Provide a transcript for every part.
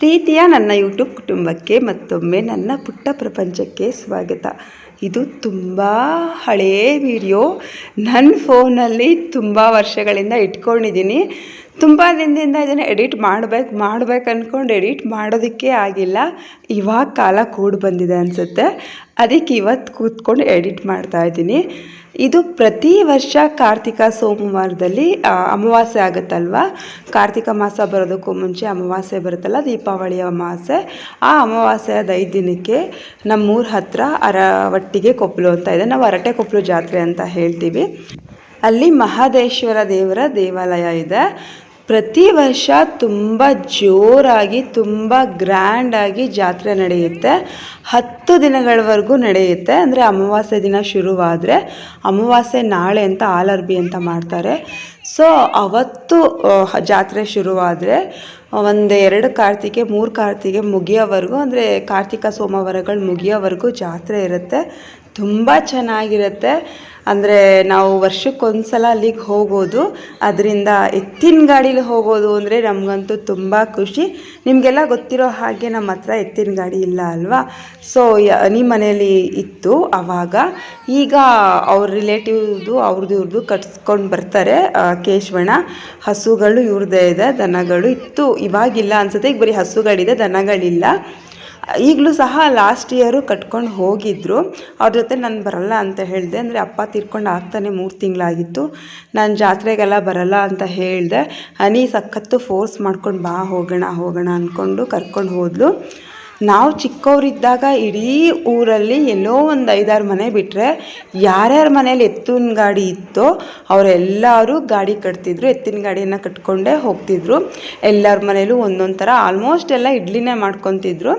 ಪ್ರೀತಿಯ ನನ್ನ ಯೂಟ್ಯೂಬ್ ಕುಟುಂಬಕ್ಕೆ ಮತ್ತೊಮ್ಮೆ ನನ್ನ ಪುಟ್ಟ ಪ್ರಪಂಚಕ್ಕೆ ಸ್ವಾಗತ. ಇದು ತುಂಬ ಹಳೆಯ ವಿಡಿಯೋ. ನನ್ನ ಫೋನಲ್ಲಿ ತುಂಬ ವರ್ಷಗಳಿಂದ ಇಟ್ಕೊಂಡಿದ್ದೀನಿ. ತುಂಬ ದಿನದಿಂದ ಇದನ್ನು ಎಡಿಟ್ ಮಾಡಬೇಕು ಅಂದ್ಕೊಂಡು ಎಡಿಟ್ ಮಾಡೋದಕ್ಕೆ ಆಗಿಲ್ಲ. ಇವಾಗ ಕಾಲ ಕೂಡಿ ಬಂದಿದೆ ಅನಿಸುತ್ತೆ. ಅದಕ್ಕೆ ಇವತ್ತು ಕೂತ್ಕೊಂಡು ಎಡಿಟ್ ಮಾಡ್ತಾಯಿದ್ದೀನಿ. ಇದು ಪ್ರತಿ ವರ್ಷ ಕಾರ್ತಿಕ ಸೋಮವಾರದಲ್ಲಿ ಅಮಾವಾಸ್ಯೆ ಆಗುತ್ತಲ್ವ. ಕಾರ್ತಿಕ ಮಾಸ ಬರೋದಕ್ಕೂ ಮುಂಚೆ ಅಮಾವಾಸ್ಯೆ ಬರುತ್ತಲ್ಲ, ದೀಪಾವಳಿ ಅಮಾವಾಸ್ಯೆ. ಆ ಅಮಾವಾಸ್ಯೆಯ 5 ದಿನಕ್ಕೆ ನಮ್ಮೂರ ಹತ್ರ ಅರವಟ್ಟಿಗೆ ಕೊಪ್ಪಲು ಅಂತ ಇದೆ. ನಾವು ಅರಟೆ ಕೊಪ್ಪಲು ಜಾತ್ರೆ ಅಂತ ಹೇಳ್ತೀವಿ. ಅಲ್ಲಿ ಮಹದೇಶ್ವರ ದೇವರ ದೇವಾಲಯ ಇದೆ. ಪ್ರತಿ ವರ್ಷ ತುಂಬ ಜೋರಾಗಿ ತುಂಬ ಗ್ರ್ಯಾಂಡಾಗಿ ಜಾತ್ರೆ ನಡೆಯುತ್ತೆ. 10 ದಿನಗಳವರೆಗೂ ನಡೆಯುತ್ತೆ. ಅಂದರೆ ಅಮಾವಾಸ್ಯೆ ದಿನ ಶುರುವಾದರೆ, ಅಮಾವಾಸ್ಯೆ ನಾಳೆ ಅಂತ ಆಲರ್ಬಿ ಅಂತ ಮಾಡ್ತಾರೆ. ಸೊ ಅವತ್ತು ಜಾತ್ರೆ ಶುರುವಾದರೆ 1-2 ಕಾರ್ತಿಕೆ 3 ಕಾರ್ತಿಕೆ ಮುಗಿಯೋವರೆಗೂ, ಅಂದರೆ ಕಾರ್ತಿಕ ಸೋಮವಾರಗಳು ಮುಗಿಯೋವರೆಗೂ ಜಾತ್ರೆ ಇರುತ್ತೆ. ತುಂಬ ಚೆನ್ನಾಗಿರುತ್ತೆ. ಅಂದರೆ ನಾವು ವರ್ಷಕ್ಕೊಂದ್ಸಲ ಅಲ್ಲಿಗೆ ಹೋಗೋದು. ಅದರಿಂದ ಎತ್ತಿನ ಗಾಡೀಲಿ ಹೋಗೋದು ಅಂದರೆ ನಮಗಂತೂ ತುಂಬ ಖುಷಿ. ನಿಮಗೆಲ್ಲ ಗೊತ್ತಿರೋ ಹಾಗೆ ನಮ್ಮ ಹತ್ರ ಎತ್ತಿನ ಗಾಡಿ ಇಲ್ಲ ಅಲ್ವಾ. ಸೊ ನಿಮ್ಮ ಮನೆಯಲ್ಲಿ ಇತ್ತು ಆವಾಗ. ಈಗ ಅವ್ರ ರಿಲೇಟಿವ್ದು ಇವ್ರದ್ದು ಕಟ್ಸ್ಕೊಂಡು ಬರ್ತಾರೆ. ಕೇಶವಣ್ಣ ಹಸುಗಳು ಇವ್ರದ್ದೇ ಇದೆ, ದನಗಳು ಇತ್ತು. ಇವಾಗಿಲ್ಲ ಅನ್ಸುತ್ತೆ, ಈಗ ಬರೀ ಹಸುಗಳಿದೆ, ದನಗಳಿಲ್ಲ. ಈಗಲೂ ಸಹ ಲಾಸ್ಟ್ ಇಯರು ಕಟ್ಕೊಂಡು ಹೋಗಿದ್ದರು. ಅವ್ರ ಜೊತೆ ನಾನು ಬರಲ್ಲ ಅಂತ ಹೇಳಿದೆ. ಅಂದರೆ ಅಪ್ಪ ತೀರ್ಕೊಂಡು ಆಗ್ತಾನೆ 3 ತಿಂಗಳಾಗಿತ್ತು. ನಾನು ಜಾತ್ರೆಗೆಲ್ಲ ಬರಲ್ಲ ಅಂತ ಹೇಳಿದೆ. ಹನಿ ಸಖತ್ತು ಫೋರ್ಸ್ ಮಾಡ್ಕೊಂಡು ಬಾ ಹೋಗೋಣ ಅಂದ್ಕೊಂಡು ಕರ್ಕೊಂಡು ಹೋದ್ಲು. ನಾವು ಚಿಕ್ಕವರಿದ್ದಾಗ ಇಡೀ ಊರಲ್ಲಿ ಎಲ್ಲೋ ಒಂದು 5-6 ಮನೆ ಬಿಟ್ಟರೆ ಯಾರ್ಯಾರ ಮನೇಲಿ ಎತ್ತಿನ ಗಾಡಿ ಇತ್ತೋ ಅವರೆಲ್ಲರೂ ಗಾಡಿ ಕಟ್ತಿದ್ರು. ಎತ್ತಿನ ಗಾಡಿಯನ್ನು ಕಟ್ಕೊಂಡೇ ಹೋಗ್ತಿದ್ರು. ಎಲ್ಲರ ಮನೇಲೂ ಒಂದೊಂದು ಥರ ಆಲ್ಮೋಸ್ಟ್ ಎಲ್ಲ ಇಡ್ಲಿನೇ ಮಾಡ್ಕೊತಿದ್ರು.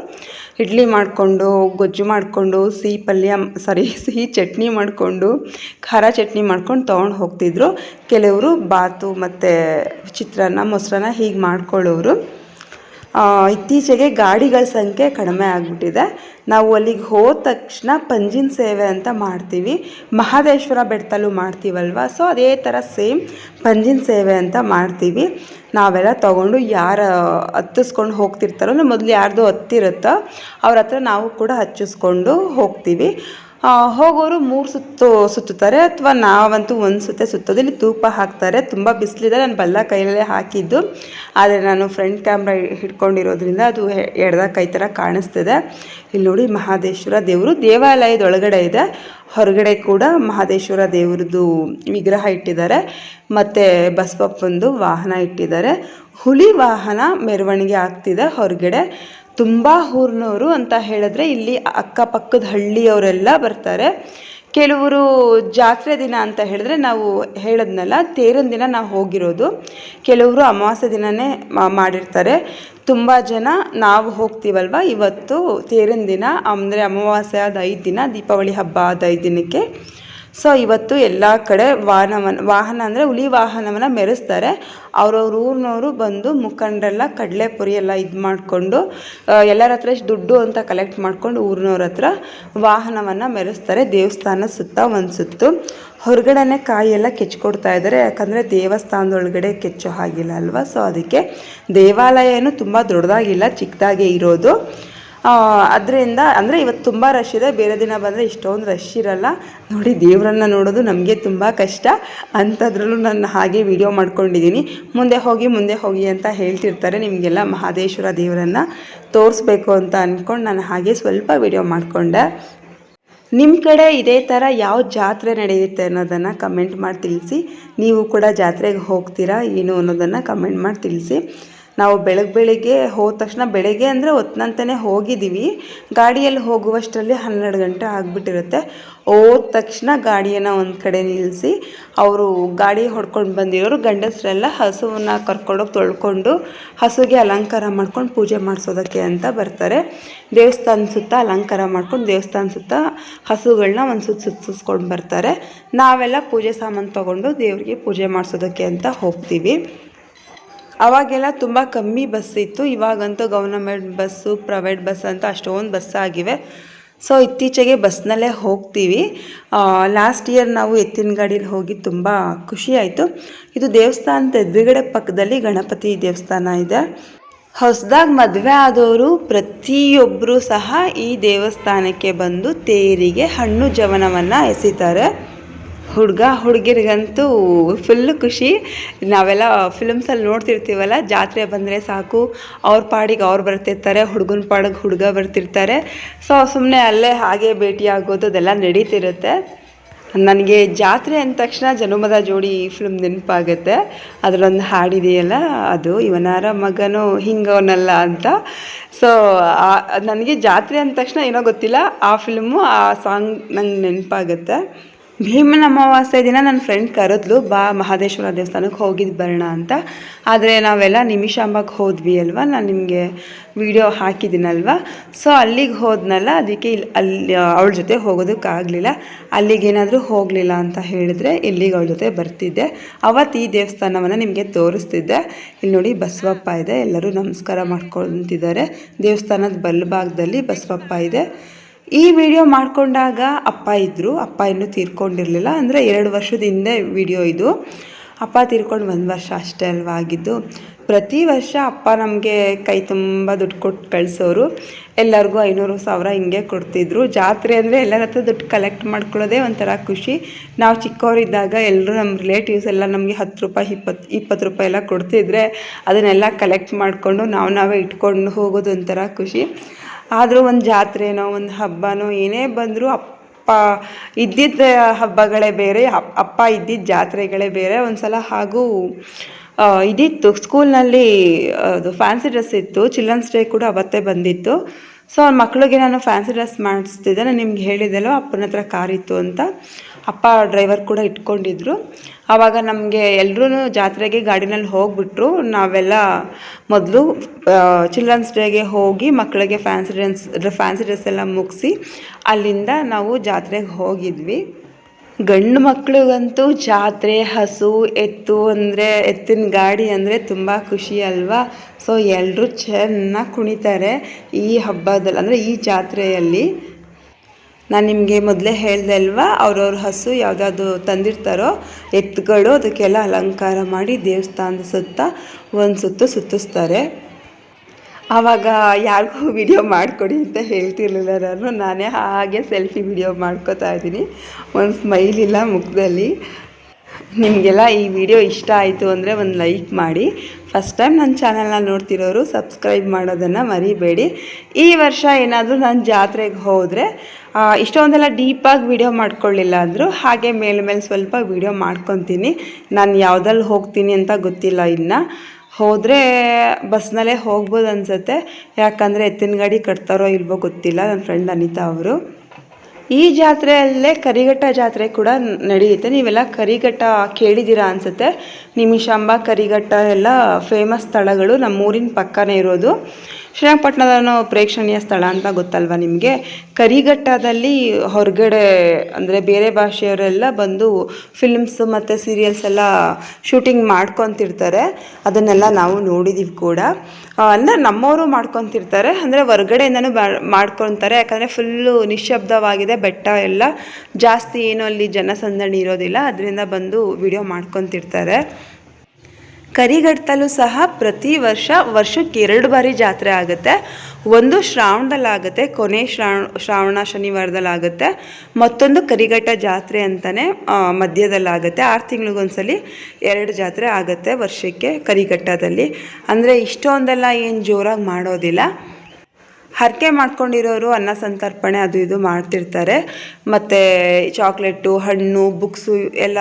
ಇಡ್ಲಿ ಮಾಡಿಕೊಂಡು, ಗೊಜ್ಜು ಮಾಡಿಕೊಂಡು, ಸಿಹಿ ಚಟ್ನಿ ಮಾಡಿಕೊಂಡು, ಖಾರ ಚಟ್ನಿ ಮಾಡ್ಕೊಂಡು ತೊಗೊಂಡು ಹೋಗ್ತಿದ್ರು. ಕೆಲವರು ಬಾತು ಮತ್ತು ಚಿತ್ರಾನ್ನ, ಮೊಸರನ್ನ ಹೀಗೆ ಮಾಡ್ಕೊಳ್ಳೋರು. ಇತ್ತೀಚೆಗೆ ಗಾಡಿಗಳ ಸಂಖ್ಯೆ ಕಡಿಮೆ ಆಗಿಬಿಟ್ಟಿದೆ. ನಾವು ಅಲ್ಲಿಗೆ ಹೋದ ತಕ್ಷಣ ಪಂಜಿನ ಸೇವೆ ಅಂತ ಮಾಡ್ತೀವಿ. ಮಹದೇಶ್ವರ ಬೆಟ್ಟದಲ್ಲೂ ಮಾಡ್ತೀವಲ್ವ. ಸೊ ಅದೇ ಥರ ಸೇಮ್ ಪಂಜಿನ ಸೇವೆ ಅಂತ ಮಾಡ್ತೀವಿ. ನಾವೆಲ್ಲ ತೊಗೊಂಡು ಯಾರು ಹತ್ತಿಸ್ಕೊಂಡು ಹೋಗ್ತಿರ್ತಾರೋ, ಅಂದರೆ ಮೊದಲು ಯಾರ್ದು ಹತ್ತಿರುತ್ತೋ ಅವ್ರ ಹತ್ರ ನಾವು ಕೂಡ ಹಚ್ಚಿಸ್ಕೊಂಡು ಹೋಗ್ತೀವಿ. ಹೋಗೋರು 3 ಸುತ್ತು ಸುತ್ತುತ್ತಾರೆ, ಅಥವಾ ನಾವಂತೂ 1 ಸುತ್ತೆ ಸುತ್ತೋದು. ಇಲ್ಲಿ ಧೂಪ ಹಾಕ್ತಾರೆ. ತುಂಬ ಬಿಸಿಲಿದೆ. ನಾನು ಬಲ್ಲ ಕೈಯಲ್ಲೇ ಹಾಕಿದ್ದು, ಆದರೆ ನಾನು ಫ್ರಂಟ್ ಕ್ಯಾಮ್ರಾ ಹಿಡ್ಕೊಂಡಿರೋದ್ರಿಂದ ಅದು ಎಡದ ಕೈ ಥರ ಕಾಣಿಸ್ತಿದೆ. ಇಲ್ಲಿ ನೋಡಿ, ಮಹದೇಶ್ವರ ದೇವರು ದೇವಾಲಯದೊಳಗಡೆ ಇದೆ. ಹೊರಗಡೆ ಕೂಡ ಮಹದೇಶ್ವರ ದೇವ್ರದ್ದು ವಿಗ್ರಹ ಇಟ್ಟಿದ್ದಾರೆ. ಮತ್ತು ಬಸವಪ್ಪಂದು ವಾಹನ ಇಟ್ಟಿದ್ದಾರೆ. ಹುಲಿ ವಾಹನ ಮೆರವಣಿಗೆ ಆಗ್ತಿದೆ ಹೊರಗಡೆ. ತುಂಬ ಊರಿನವರು ಅಂತ ಹೇಳಿದ್ರೆ ಇಲ್ಲಿ ಅಕ್ಕಪಕ್ಕದ ಹಳ್ಳಿಯವರೆಲ್ಲ ಬರ್ತಾರೆ. ಕೆಲವರು ಜಾತ್ರೆ ದಿನ ಅಂತ ಹೇಳಿದ್ರೆ, ನಾವು ಹೇಳೋದ್ನಲ್ಲ ತೇರಿನ ದಿನ ನಾವು ಹೋಗಿರೋದು. ಕೆಲವರು ಅಮಾವಾಸ್ಯೆ ದಿನವೇ ಮಾಡಿರ್ತಾರೆ. ತುಂಬ ಜನ ನಾವು ಹೋಗ್ತೀವಲ್ವ, ಇವತ್ತು ತೇರಿನ ದಿನ, ಅಂದರೆ ಅಮಾವಾಸ್ಯೆ ಆದ 5 ದಿನ, ದೀಪಾವಳಿ ಹಬ್ಬ ಆದ 5 ದಿನಕ್ಕೆ. ಸೊ ಇವತ್ತು ಎಲ್ಲ ಕಡೆ ವಾಹನ ಅಂದರೆ ಹುಲಿ ವಾಹನವನ್ನು ಮೆರೆಸ್ತಾರೆ. ಅವ್ರವ್ರ ಊರಿನವರು ಬಂದು ಮುಖಂಡರೆಲ್ಲ ಕಡಲೆಪುರಿ ಎಲ್ಲ ಇದು ಮಾಡಿಕೊಂಡು, ಎಲ್ಲರ ಹತ್ರ ದುಡ್ಡು ಅಂತ ಕಲೆಕ್ಟ್ ಮಾಡ್ಕೊಂಡು ಊರಿನವ್ರ ಹತ್ರ ವಾಹನವನ್ನು ಮೆರೆಸ್ತಾರೆ. ದೇವಸ್ಥಾನ ಸುತ್ತ 1 ಸುತ್ತು. ಹೊರಗಡೆನೇ ಕಾಯಿ ಎಲ್ಲ ಕೆಚ್ಕೊಡ್ತಾ ಇದ್ದಾರೆ. ಯಾಕಂದರೆ ದೇವಸ್ಥಾನದೊಳಗಡೆ ಕೆಚ್ಚೋ ಹಾಗಿಲ್ಲ ಅಲ್ವಾ. ಸೊ ಅದಕ್ಕೆ ದೇವಾಲಯ ಏನು ತುಂಬ ದೊಡ್ಡದಾಗಿಲ್ಲ, ಚಿಕ್ಕದಾಗೇ ಇರೋದು. ಅದರಿಂದ ಅಂದರೆ ಇವತ್ತು ತುಂಬ ರಶ್ ಇದೆ. ಬೇರೆ ದಿನ ಬಂದರೆ ಇಷ್ಟೊಂದು ರಶ್ ಇರಲ್ಲ. ನೋಡಿ, ದೇವರನ್ನು ನೋಡೋದು ನಮಗೆ ತುಂಬ ಕಷ್ಟ. ಅಂಥದ್ರಲ್ಲೂ ನಾನು ಹಾಗೆ ವಿಡಿಯೋ ಮಾಡ್ಕೊಂಡಿದ್ದೀನಿ. ಮುಂದೆ ಹೋಗಿ ಅಂತ ಹೇಳ್ತಿರ್ತಾರೆ. ನಿಮಗೆಲ್ಲ ಮಹದೇಶ್ವರ ದೇವರನ್ನು ತೋರಿಸ್ಬೇಕು ಅಂತ ಅಂದ್ಕೊಂಡು ನಾನು ಹಾಗೆ ಸ್ವಲ್ಪ ವಿಡಿಯೋ ಮಾಡಿಕೊಂಡೆ. ನಿಮ್ಮ ಕಡೆ ಇದೇ ಥರ ಯಾವ ಜಾತ್ರೆ ನಡೆಯುತ್ತೆ ಅನ್ನೋದನ್ನು ಕಮೆಂಟ್ ಮಾಡಿ ತಿಳಿಸಿ. ನೀವು ಕೂಡ ಜಾತ್ರೆಗೆ ಹೋಗ್ತೀರಾ ಏನು ಅನ್ನೋದನ್ನು ಕಮೆಂಟ್ ಮಾಡಿ ತಿಳಿಸಿ. ನಾವು ಬೆಳಗ್ಗೆ ಹೋದ ತಕ್ಷಣ, ಬೆಳಗ್ಗೆ ಅಂದರೆ ಹೊತ್ತಿನಂತಲೇ ಹೋಗಿದ್ದೀವಿ. ಗಾಡಿಯಲ್ಲಿ ಹೋಗುವಷ್ಟರಲ್ಲಿ 12 ಗಂಟೆ ಆಗಿಬಿಟ್ಟಿರುತ್ತೆ. ಹೋದ ತಕ್ಷಣ ಗಾಡಿಯನ್ನು ಒಂದು ಕಡೆ ನಿಲ್ಲಿಸಿ, ಅವರು ಗಾಡಿ ಹೊಡ್ಕೊಂಡು ಬಂದಿರೋರು ಗಂಡಸರೆಲ್ಲ ಹಸುವನ್ನು ಕರ್ಕೊಂಡೋಗಿ ತೊಳ್ಕೊಂಡು ಹಸುಗೆ ಅಲಂಕಾರ ಮಾಡ್ಕೊಂಡು ಪೂಜೆ ಮಾಡಿಸೋದಕ್ಕೆ ಅಂತ ಬರ್ತಾರೆ. ದೇವಸ್ಥಾನ ಸುತ್ತ ಅಲಂಕಾರ ಮಾಡ್ಕೊಂಡು ದೇವಸ್ಥಾನ ಸುತ್ತ ಹಸುಗಳನ್ನ ಒಂದು ಸುತ್ತಿಸ್ಕೊಂಡು ಬರ್ತಾರೆ. ನಾವೆಲ್ಲ ಪೂಜೆ ಸಾಮಾನು ತೊಗೊಂಡು ದೇವರಿಗೆ ಪೂಜೆ ಮಾಡಿಸೋದಕ್ಕೆ ಅಂತ ಹೋಗ್ತೀವಿ. ಅವಾಗೆಲ್ಲ ತುಂಬ ಕಮ್ಮಿ ಬಸ್ ಇತ್ತು. ಇವಾಗಂತೂ ಗೌರ್ನಮೆಂಟ್ ಬಸ್ಸು, ಪ್ರೈವೇಟ್ ಬಸ್ ಅಂತ ಅಷ್ಟೊಂದು ಬಸ್ ಆಗಿವೆ. ಸೊ ಇತ್ತೀಚೆಗೆ ಬಸ್ನಲ್ಲೇ ಹೋಗ್ತೀವಿ. ಲಾಸ್ಟ್ ಇಯರ್ ನಾವು ಎತ್ತಿನ ಗಾಡೀಲಿ ಹೋಗಿ ತುಂಬ ಖುಷಿ ಆಯಿತು. ಇದು ದೇವಸ್ಥಾನದ ಎದುರುಗಡೆ ಪಕ್ಕದಲ್ಲಿ ಗಣಪತಿ ದೇವಸ್ಥಾನ ಇದೆ. ಹೊಸದಾಗಿ ಮದುವೆ ಆದವರು ಪ್ರತಿಯೊಬ್ಬರೂ ಸಹ ಈ ದೇವಸ್ಥಾನಕ್ಕೆ ಬಂದು ತೇರಿಗೆ ಹಣ್ಣು ಜವನವನ್ನು ಎಸಿತಾರೆ. ಹುಡುಗಿರಿಗಂತೂ ಫುಲ್ಲು ಖುಷಿ. ನಾವೆಲ್ಲ ಫಿಲ್ಮ್ಸಲ್ಲಿ ನೋಡ್ತಿರ್ತೀವಲ್ಲ, ಜಾತ್ರೆ ಬಂದರೆ ಸಾಕು ಅವ್ರ ಪಾಡಿಗೆ ಅವ್ರು ಬರ್ತಿರ್ತಾರೆ, ಹುಡುಗನ ಪಾಡಿಗೆ ಹುಡುಗ ಬರ್ತಿರ್ತಾರೆ. ಸೊ ಸುಮ್ಮನೆ ಅಲ್ಲೇ ಹಾಗೆ ಭೇಟಿಯಾಗೋದು ಅದೆಲ್ಲ ನಡೀತಿರುತ್ತೆ. ನನಗೆ ಜಾತ್ರೆ ಅಂದ ತಕ್ಷಣ ಜನುಮದ ಜೋಡಿ ಫಿಲ್ಮ್ ನೆನಪಾಗುತ್ತೆ. ಅದರೊಂದು ಹಾಡಿದೆಯಲ್ಲ, ಅದು ಇವನಾರ ಮಗನೋ ಹಿಂಗವನಲ್ಲ ಅಂತ. ಸೊ ನನಗೆ ಜಾತ್ರೆ ಅಂದ ತಕ್ಷಣ ಏನೋ ಗೊತ್ತಿಲ್ಲ, ಆ ಫಿಲ್ಮು ಆ ಸಾಂಗ್ ನಂಗೆ ನೆನಪಾಗುತ್ತೆ. ಭೀಮನ ಅಮಾವಾಸ್ಯೆ ದಿನ ನನ್ನ ಫ್ರೆಂಡ್ ಕರೆದ್ಲು, ಬಾ ಮಹದೇಶ್ವರ ದೇವಸ್ಥಾನಕ್ಕೆ ಹೋಗಿದ್ದು ಬರೋಣ ಅಂತ. ಆದರೆ ನಾವೆಲ್ಲ ನಿಮಿಷಾಂಬಕ್ಕೆ ಹೋದ್ವಿ ಅಲ್ವಾ, ನಾನು ನಿಮಗೆ ವಿಡಿಯೋ ಹಾಕಿದ್ದೀನಲ್ವ. ಸೊ ಅಲ್ಲಿಗೆ ಹೋದ್ನಲ್ಲ, ಅದಕ್ಕೆ ಅಲ್ಲಿ ಅವಳ ಜೊತೆ ಹೋಗೋದಕ್ಕಾಗಲಿಲ್ಲ. ಅಲ್ಲಿಗೇನಾದರೂ ಹೋಗಲಿಲ್ಲ ಅಂತ ಹೇಳಿದ್ರೆ ಇಲ್ಲಿಗೆ ಅವಳ ಜೊತೆ ಬರ್ತಿದ್ದೆ. ಅವತ್ತು ಈ ದೇವಸ್ಥಾನವನ್ನು ನಿಮಗೆ ತೋರಿಸ್ತಿದ್ದೆ. ಇಲ್ಲಿ ನೋಡಿ ಬಸವಪ್ಪ ಇದೆ, ಎಲ್ಲರೂ ನಮಸ್ಕಾರ ಮಾಡ್ಕೊಳ್ತಿದ್ದಾರೆ. ದೇವಸ್ಥಾನದ ಬಲಭಾಗದಲ್ಲಿ ಬಸವಪ್ಪ ಇದೆ. ಈ ವಿಡಿಯೋ ಮಾಡಿಕೊಂಡಾಗ ಅಪ್ಪ ಇದ್ದರು. ಅಪ್ಪ ಇನ್ನೂ ತೀರ್ಕೊಂಡಿರಲಿಲ್ಲ, ಅಂದರೆ 2 ವರ್ಷದ ಹಿಂದೆ ವಿಡಿಯೋ ಇದು. ಅಪ್ಪ ತೀರ್ಕೊಂಡು 1 ವರ್ಷ ಅಷ್ಟೇ ಅಲ್ವಾ ಆಗಿದ್ದು. ಪ್ರತಿ ವರ್ಷ ಅಪ್ಪ ನಮಗೆ ಕೈ ತುಂಬ ದುಡ್ಡು ಕೊಟ್ಟು ಕಳಿಸೋರು. ಎಲ್ಲರಿಗೂ 500-1000 ಹಿಂಗೆ ಕೊಡ್ತಿದ್ರು. ಜಾತ್ರೆ ಅಂದರೆ ಎಲ್ಲರ ಹತ್ರ ದುಡ್ಡು ಕಲೆಕ್ಟ್ ಮಾಡ್ಕೊಳ್ಳೋದೇ ಒಂಥರ ಖುಷಿ. ನಾವು ಚಿಕ್ಕವರಿದ್ದಾಗ ಎಲ್ಲರೂ ನಮ್ಮ ರಿಲೇಟಿವ್ಸ್ ಎಲ್ಲ ನಮಗೆ 10 ರೂಪಾಯಿ 20 ರೂಪಾಯಿ ಎಲ್ಲ ಕೊಡ್ತಿದ್ರೆ ಅದನ್ನೆಲ್ಲ ಕಲೆಕ್ಟ್ ಮಾಡಿಕೊಂಡು ನಾವೇ ಇಟ್ಕೊಂಡು ಹೋಗೋದು ಒಂಥರ ಖುಷಿ. ಆದರೂ ಒಂದು ಜಾತ್ರೆನೋ ಒಂದು ಹಬ್ಬನೋ ಏನೇ ಬಂದರೂ ಅಪ್ಪ ಇದ್ದಿದ್ದ ಹಬ್ಬಗಳೇ ಬೇರೆ, ಅಪ್ಪ ಇದ್ದಿದ್ದ ಜಾತ್ರೆಗಳೇ ಬೇರೆ. ಒಂದು ಸಲ ಹಾಗೂ ಇದಿತ್ತು, ಸ್ಕೂಲ್ನಲ್ಲಿ ಅದು ಫ್ಯಾನ್ಸಿ ಡ್ರೆಸ್ ಇತ್ತು, ಚಿಲ್ಡ್ರನ್ಸ್ ಡೇ ಕೂಡ ಅವತ್ತೇ ಬಂದಿತ್ತು. ಸೊ ಮಕ್ಕಳಿಗೆ ನಾನು ಫ್ಯಾನ್ಸಿ ಡ್ರೆಸ್ ಮಾಡಿಸ್ತಿದ್ದೆ. ನಾನು ನಿಮ್ಗೆ ಹೇಳಿದೆಲ್ಲೋ ಅಪ್ಪನ ಹತ್ರ ಕಾರಿತ್ತು ಅಂತ. ಅಪ್ಪ ಡ್ರೈವರ್ ಕೂಡ ಇಟ್ಕೊಂಡಿದ್ರು. ಆವಾಗ ನಮಗೆ ಎಲ್ಲರೂ ಜಾತ್ರೆಗೆ ಗಾಡಿನಲ್ಲಿ ಹೋಗಿಬಿಟ್ರು. ನಾವೆಲ್ಲ ಮೊದಲು ಚಿಲ್ಡ್ರನ್ಸ್ ಡೇಗೆ ಹೋಗಿ ಮಕ್ಕಳಿಗೆ ಫ್ಯಾನ್ಸಿ ಡ್ರೆಸ್ ಎಲ್ಲ ಮುಗಿಸಿ ಅಲ್ಲಿಂದ ನಾವು ಜಾತ್ರೆಗೆ ಹೋಗಿದ್ವಿ. ಗಂಡು ಮಕ್ಳಿಗಂತೂ ಜಾತ್ರೆ, ಹಸು, ಎತ್ತು ಅಂದರೆ ಎತ್ತಿನ ಗಾಡಿ ಅಂದರೆ ತುಂಬ ಖುಷಿ ಅಲ್ವಾ. ಸೊ ಎಲ್ಲರೂ ಚೆನ್ನಾಗಿ ಕುಣಿತಾರೆ ಈ ಹಬ್ಬದಲ್ಲಿ, ಅಂದರೆ ಈ ಜಾತ್ರೆಯಲ್ಲಿ. ನಾನು ನಿಮಗೆ ಮೊದಲೇ ಹೇಳಿದೆ ಅಲ್ವಾ, ಅವ್ರವ್ರ ಹಸು ಯಾವುದಾದ್ರು ತಂದಿರ್ತಾರೋ ಎತ್ತುಗಳು, ಅದಕ್ಕೆಲ್ಲ ಅಲಂಕಾರ ಮಾಡಿ ದೇವಸ್ಥಾನದ ಸುತ್ತ ಒಂದು ಸುತ್ತಿಸ್ತಾರೆ. ಆವಾಗ ಯಾರಿಗೂ ವಿಡಿಯೋ ಮಾಡಿಕೊಡಿ ಅಂತ ಹೇಳ್ತಿರ್ಲಿಲ್ಲ ನಾನೇ ಹಾಗೆ ಸೆಲ್ಫಿ ವಿಡಿಯೋ ಮಾಡ್ಕೋತಾ ಇದ್ದೀನಿ. ಒಂದು ಸ್ಮೈಲ್ ಇಲ್ಲ ಮುಖದಲ್ಲಿ. ನಿಮಗೆಲ್ಲ ಈ ವಿಡಿಯೋ ಇಷ್ಟ ಆಯಿತು ಅಂದರೆ ಒಂದು ಲೈಕ್ ಮಾಡಿ. ಫಸ್ಟ್ ಟೈಮ್ ನನ್ನ ಚಾನಲ್ನ ನೋಡ್ತಿರೋರು ಸಬ್ಸ್ಕ್ರೈಬ್ ಮಾಡೋದನ್ನು ಮರಿಬೇಡಿ. ಈ ವರ್ಷ ಏನಾದರೂ ನಾನು ಜಾತ್ರೆಗೆ ಹೋದರೆ ಇಷ್ಟೊಂದೆಲ್ಲ ಡೀಪಾಗಿ ವಿಡಿಯೋ ಮಾಡ್ಕೊಳ್ಳಿಲ್ಲ ಅಂದರೂ ಹಾಗೆ ಮೇಲೆ ಸ್ವಲ್ಪ ವಿಡಿಯೋ ಮಾಡ್ಕೊತೀನಿ. ನಾನು ಯಾವುದಲ್ಲಿ ಹೋಗ್ತೀನಿ ಅಂತ ಗೊತ್ತಿಲ್ಲ. ಇನ್ನು ಹೋದರೆ ಬಸ್ನಲ್ಲೇ ಹೋಗ್ಬೋದು ಅನಿಸುತ್ತೆ, ಯಾಕಂದರೆ ಎತ್ತಿನ ಗಾಡಿ ಕಟ್ತಾರೋ ಇಲ್ವೋ ಗೊತ್ತಿಲ್ಲ. ನನ್ನ ಫ್ರೆಂಡ್ ಅನಿತಾ ಅವರು. ಈ ಜಾತ್ರೆಯಲ್ಲೇ ಕರಿಘಟ್ಟ ಜಾತ್ರೆ ಕೂಡ ನಡೆಯುತ್ತೆ. ನೀವೆಲ್ಲ ಕರಿಘಟ್ಟ ಕೇಳಿದ್ದೀರಾ ಅನಿಸುತ್ತೆ. ನಿಮಿಷಾಂಬ, ಕರಿಘಟ್ಟ ಎಲ್ಲ ಫೇಮಸ್ ಸ್ಥಳಗಳು, ನಮ್ಮೂರಿನ ಪಕ್ಕನೇ ಇರೋದು. ಶ್ರೀರಂಗಪಟ್ಟಣದ ಪ್ರೇಕ್ಷಣೀಯ ಸ್ಥಳ ಅಂತ ಗೊತ್ತಲ್ವ ನಿಮಗೆ. ಕರಿಘಟ್ಟದಲ್ಲಿ ಹೊರಗಡೆ ಅಂದರೆ ಬೇರೆ ಭಾಷೆಯವರೆಲ್ಲ ಬಂದು ಫಿಲ್ಮ್ಸ್ ಮತ್ತು ಸೀರಿಯಲ್ಸ್ ಎಲ್ಲ ಶೂಟಿಂಗ್ ಮಾಡ್ಕೊತಿರ್ತಾರೆ. ಅದನ್ನೆಲ್ಲ ನಾವು ನೋಡಿದ್ದೀವಿ ಕೂಡ. ಅಂದರೆ ನಮ್ಮವರು ಮಾಡ್ಕೊತಿರ್ತಾರೆ, ಅಂದರೆ ಹೊರಗಡೆಯಿಂದನೂ ಮಾಡ್ಕೊತಾರೆ. ಯಾಕಂದರೆ ಫುಲ್ಲು ನಿಶ್ಶಬ್ದವಾಗಿದೆ, ಬೆಟ್ಟ ಎಲ್ಲ ಜಾಸ್ತಿ ಏನು ಅಲ್ಲಿ ಜನಸಂದಣಿ ಇರೋದಿಲ್ಲ, ಅದರಿಂದ ಬಂದು ವಿಡಿಯೋ ಮಾಡ್ಕೊತಿರ್ತಾರೆ. ಕರಿಘಟ್ಟದಲ್ಲೂ ಸಹ ಪ್ರತಿ ವರ್ಷಕ್ಕೆ 2 ಬಾರಿ ಜಾತ್ರೆ ಆಗುತ್ತೆ. ಒಂದು ಶ್ರಾವಣದಲ್ಲಾಗುತ್ತೆ, ಕೊನೆ ಶ್ರಾವಣ ಶನಿವಾರದಲ್ಲಾಗುತ್ತೆ. ಮತ್ತೊಂದು ಕರಿಘಟ್ಟ ಜಾತ್ರೆ ಅಂತಲೇ ಮಧ್ಯದಲ್ಲಾಗುತ್ತೆ. 6 ತಿಂಗಳಿಗೊಂದ್ಸಲಿ 2 ಜಾತ್ರೆ ಆಗುತ್ತೆ ವರ್ಷಕ್ಕೆ ಕರಿಘಟ್ಟದಲ್ಲಿ. ಅಂದರೆ ಇಷ್ಟೊಂದೆಲ್ಲ ಏನು ಜೋರಾಗಿ ಮಾಡೋದಿಲ್ಲ. ಹರಕೆ ಮಾಡ್ಕೊಂಡಿರೋರು ಅನ್ನ ಸಂತರ್ಪಣೆ ಅದು ಇದು ಮಾಡ್ತಿರ್ತಾರೆ. ಮತ್ತು ಚಾಕ್ಲೇಟು, ಹಣ್ಣು, ಬುಕ್ಸು ಎಲ್ಲ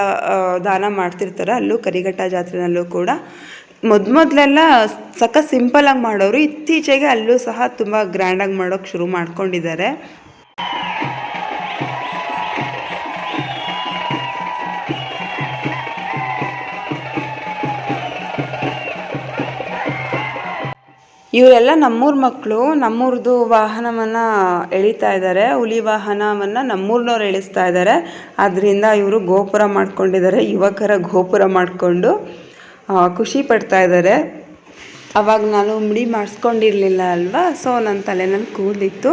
ದಾನ ಮಾಡ್ತಿರ್ತಾರೆ. ಅಲ್ಲೂ ಕರಿಘಟ್ಟ ಜಾತ್ರೆನಲ್ಲೂ ಕೂಡ ಮೊದಲೆಲ್ಲ ಸಖತ್ ಸಿಂಪಲಾಗಿ ಮಾಡೋರು. ಇತ್ತೀಚೆಗೆ ಅಲ್ಲೂ ಸಹ ತುಂಬ ಗ್ರ್ಯಾಂಡಾಗಿ ಮಾಡೋಕ್ಕೆ ಶುರು ಮಾಡ್ಕೊಂಡಿದ್ದಾರೆ. ಇವರೆಲ್ಲ ನಮ್ಮೂರ ಮಕ್ಕಳು. ನಮ್ಮೂರದು ವಾಹನವನ್ನು ಎಳಿತಾ ಇದ್ದಾರೆ. ಹುಲಿ ವಾಹನವನ್ನು ನಮ್ಮೂರಿನವ್ರು ಎಳಿಸ್ತಾ ಇದ್ದಾರೆ. ಆದ್ದರಿಂದ ಇವರು ಗೋಪುರ ಮಾಡ್ಕೊಂಡಿದ್ದಾರೆ. ಯುವಕರ ಗೋಪುರ ಮಾಡಿಕೊಂಡು ಖುಷಿ ಪಡ್ತಾ ಇದ್ದಾರೆ. ಅವಾಗ ನಾನು ಮುಡಿ ಮಾಡಿಸ್ಕೊಂಡಿರಲಿಲ್ಲ ಅಲ್ವಾ, ಸೊ ನನ್ನ ತಲೆನಲ್ಲಿ ಕೂದಲಿತ್ತು.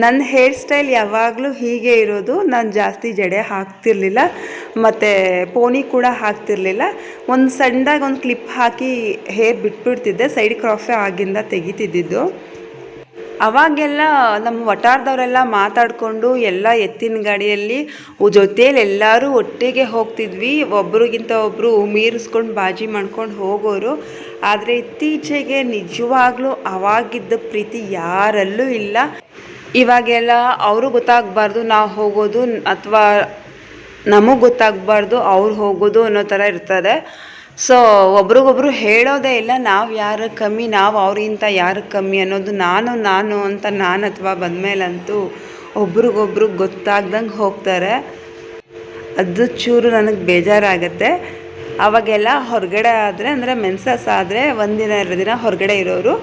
ನನ್ನ ಹೇರ್ ಸ್ಟೈಲ್ ಯಾವಾಗಲೂ ಹೀಗೆ ಇರೋದು. ನಾನು ಜಾಸ್ತಿ ಜಡೆ ಹಾಕ್ತಿರ್ಲಿಲ್ಲ ಮತ್ತು ಪೋನಿ ಕೂಡ ಹಾಕ್ತಿರ್ಲಿಲ್ಲ. ಒಂದು ಸಣ್ಣದಾಗಿ ಒಂದು ಕ್ಲಿಪ್ ಹಾಕಿ ಹೇರ್ ಬಿಟ್ಬಿಡ್ತಿದ್ದೆ. ಸೈಡ್ ಕ್ರಾಫೇ ಆಗಿಂದ ತೆಗಿತಿದ್ದಿದ್ದು. ಅವಾಗೆಲ್ಲ ನಮ್ಮ ವಟಾರದವರೆಲ್ಲ ಮಾತಾಡಿಕೊಂಡು ಎಲ್ಲ ಎತ್ತಿನ ಗಾಡಿಯಲ್ಲಿ ಜೊತೇಲಿ ಎಲ್ಲರೂ ಒಟ್ಟಿಗೆ ಹೋಗ್ತಿದ್ವಿ. ಒಬ್ರಿಗಿಂತ ಒಬ್ಬರು ಮೀರಿಸ್ಕೊಂಡು ಬಾಜಿ ಮಾಡ್ಕೊಂಡು ಹೋಗೋರು. ಆದರೆ ಇತ್ತೀಚೆಗೆ ನಿಜವಾಗ್ಲೂ ಅವಾಗಿದ್ದ ಪ್ರೀತಿ ಯಾರಲ್ಲೂ ಇಲ್ಲ. ಇವಾಗೆಲ್ಲ ಅವರು ಗೊತ್ತಾಗಬಾರ್ದು ನಾವು ಹೋಗೋದು, ಅಥವಾ ನಮಗೆ ಗೊತ್ತಾಗಬಾರ್ದು ಅವ್ರು ಹೋಗೋದು ಅನ್ನೋ ಥರ ಇರ್ತದೆ. ಸೊ ಒಬ್ರಿಗೊಬ್ರು ಹೇಳೋದೇ ಇಲ್ಲ, ನಾವು ಯಾರು ಕಮ್ಮಿ, ನಾವು ಅವ್ರಿಗಿಂತ ಯಾರು ಕಮ್ಮಿ ಅನ್ನೋದು. ನಾನು ಅಂತ ನಾನು ಅಥವಾ ಬಂದಮೇಲಂತೂ ಒಬ್ರಿಗೊಬ್ರು ಗೊತ್ತಾಗ್ದಂಗೆ ಹೋಗ್ತಾರೆ. ಅದು ಚೂರು ನನಗೆ ಬೇಜಾರಾಗತ್ತೆ. ಅವಾಗೆಲ್ಲ ಹೊರಗಡೆ ಆದರೆ, ಅಂದರೆ ಮೆನ್ಸಸ್ ಆದರೆ ಒಂದಿನ 2 ದಿನ ಹೊರಗಡೆ ಇರೋರು.